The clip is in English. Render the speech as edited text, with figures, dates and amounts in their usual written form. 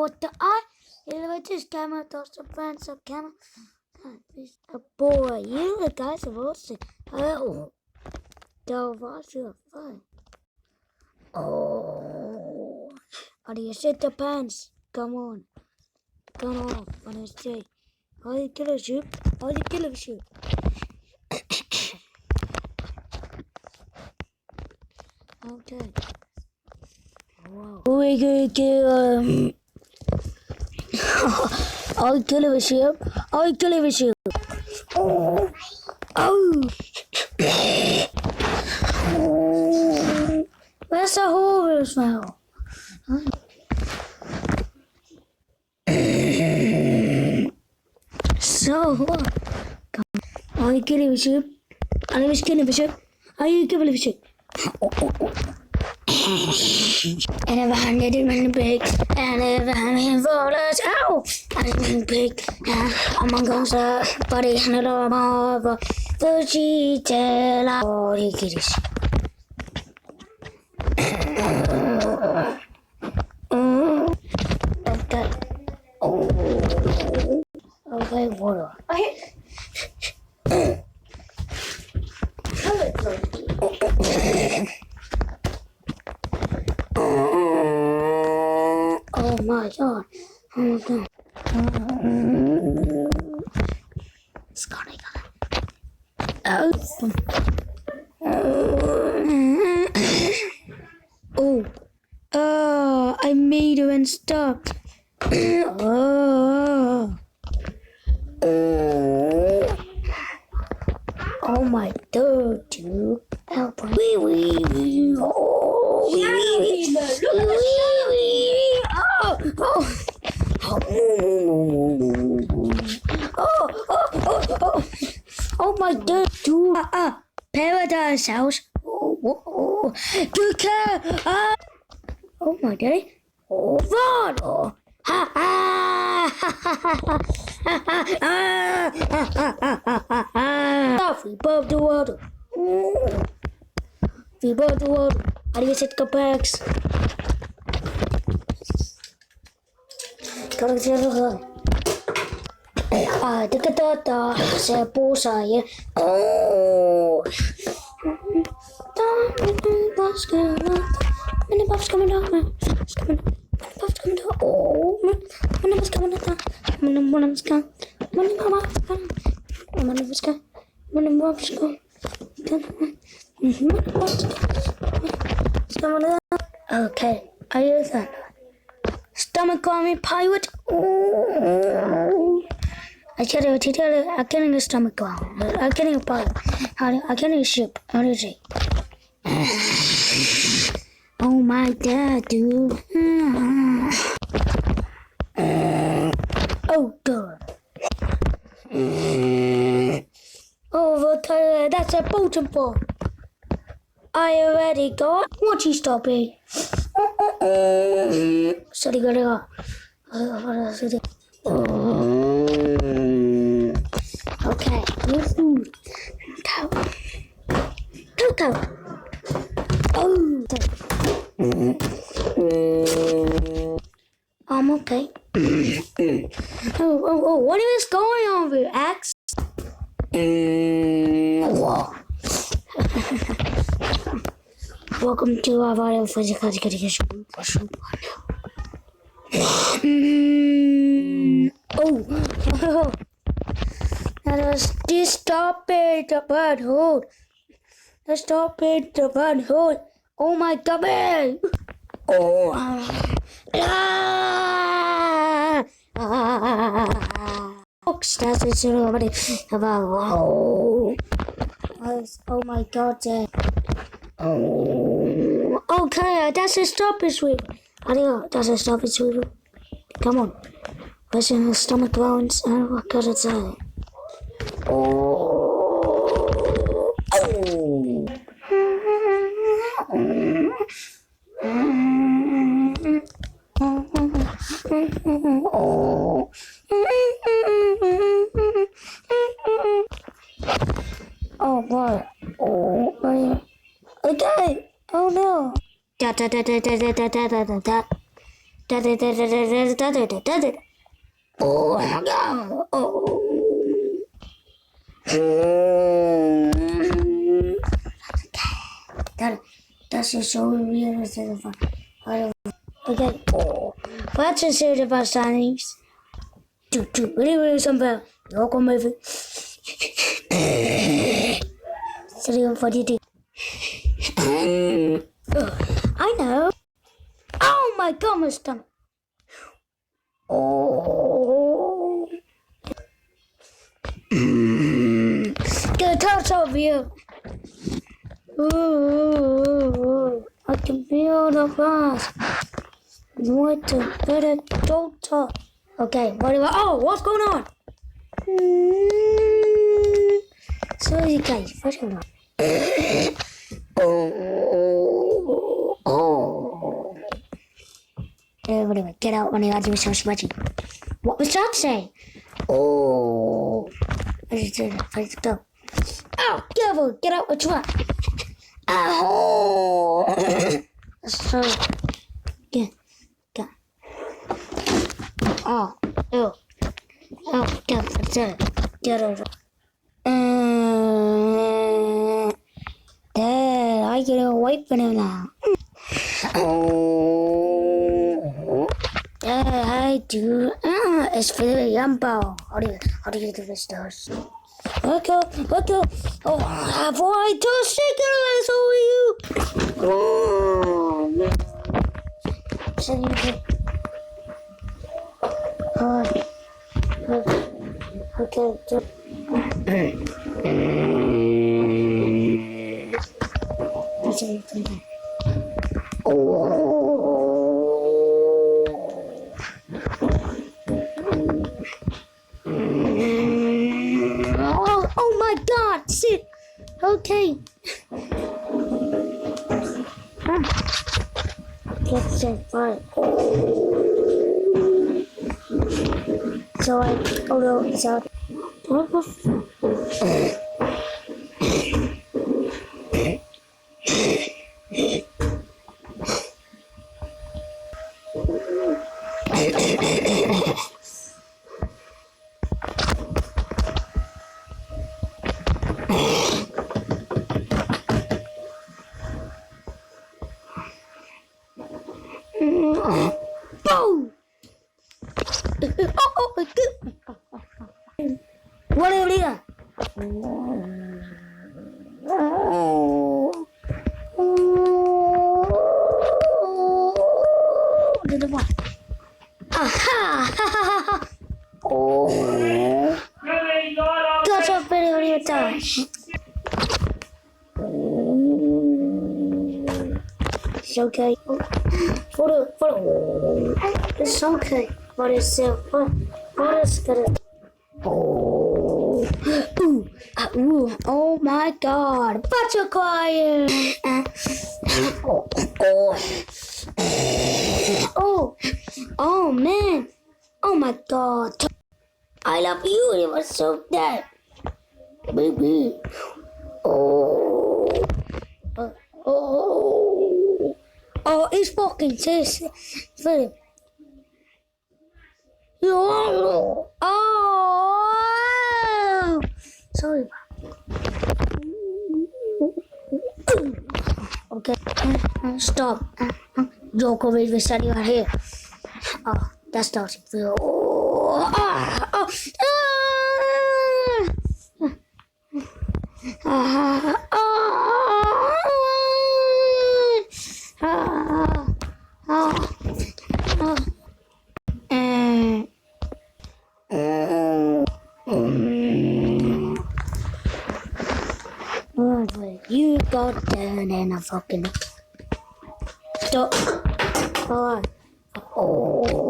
what the eye? Elevators, camera, toss the fans of camera. A boy, you the guys have all seen. Oh, the was your fun. Oh, are you shit the pants? Come on, come on, when I say, are you killer shoot? Are you killer shoot? Okay. Wow. We could kill. I'll kill a ship. I'll kill a ship. Oh. Where's the horror smell? So what? I'll kill a ship. I was killing a ship. I'll kill a ship. And if I didn't run big, and if I'm in for us, ow! I didn't run big, I'm gonna go, buddy, and a lot more, the cheat, oh, you get it. Okay. Okay, water. Oh my god. Oh my god. It's gonna go. Oh, I made her and stopped. Oh my god, dude. Help me. Wee. Oh, wee. Oh my god, dude. Paradise house. Oh, good care. Oh my god. Oh, run. Oh. Ha we above the water. We above the water. How do you set the bags? Kalau saya dekat data saya saya. Oh. Bus coming down. Bus coming down. Bus coming down. Oh. Bus coming down. Bus coming. Okay, I use that. Stomach army pirate. Oh. I'm getting a stomach ground. I'm getting a pirate. I'm getting a ship. How is it? Oh my god, dude. Oh god. Oh, okay, that's a bulletin board. I already got. What you stopping? Sorry, gotta go. Okay, new food. Cow. Oh. I'm okay. Oh, what is going on with Axe? Welcome to our video physical education. Oh. Now stop it, the bad hole. Stop it, the bad hole. Oh my god, man. Oh. That's it, somebody. Oh my god, oh. Okay, that's a stop it, sweet. That's a stop it, sweet. Come on. Listen to the stomach grounds and what could it say? Oh. Oh boy. Oh my. Okay. Oh no. Da. Oh my god. Oh. That's just so weird. Okay. Oh. What's your favorite about Chinese? Really something. Local movie. 342. I know. Oh my god, my stomach. Oh. Get a touch of you. Ooh, I can feel the buzz. What the better doctor? Okay, what's going on? Sorry guys, what's going on? Everybody, get out when I do so sweaty. What was that saying? Oh, I just go. Oh, careful, get out what you want. Oh, so, yeah. Oh, ew. Oh, get over. Dad, I get a white banana. Oh, I do. It's very yumbo. How do you do this, Dose? Okay. Oh, have I just cigarettes over you? Oh, so you can. Okay. Oh my god, sit. Okay. That's it, fine. So I what was boom! What are you doing? Aha! Oh! Got a video time. It's okay. Photo. It's okay. What is it? What is it? Oh. Oh my god. Butterfly. Oh man. Oh my god. I love you. You were so dead. Baby. Oh, it's fucking tasty. Very. Oh, sorry. Okay, stop. Djokovic will study right here. Oh, that's starting to you got down and I fucking stop. Oh.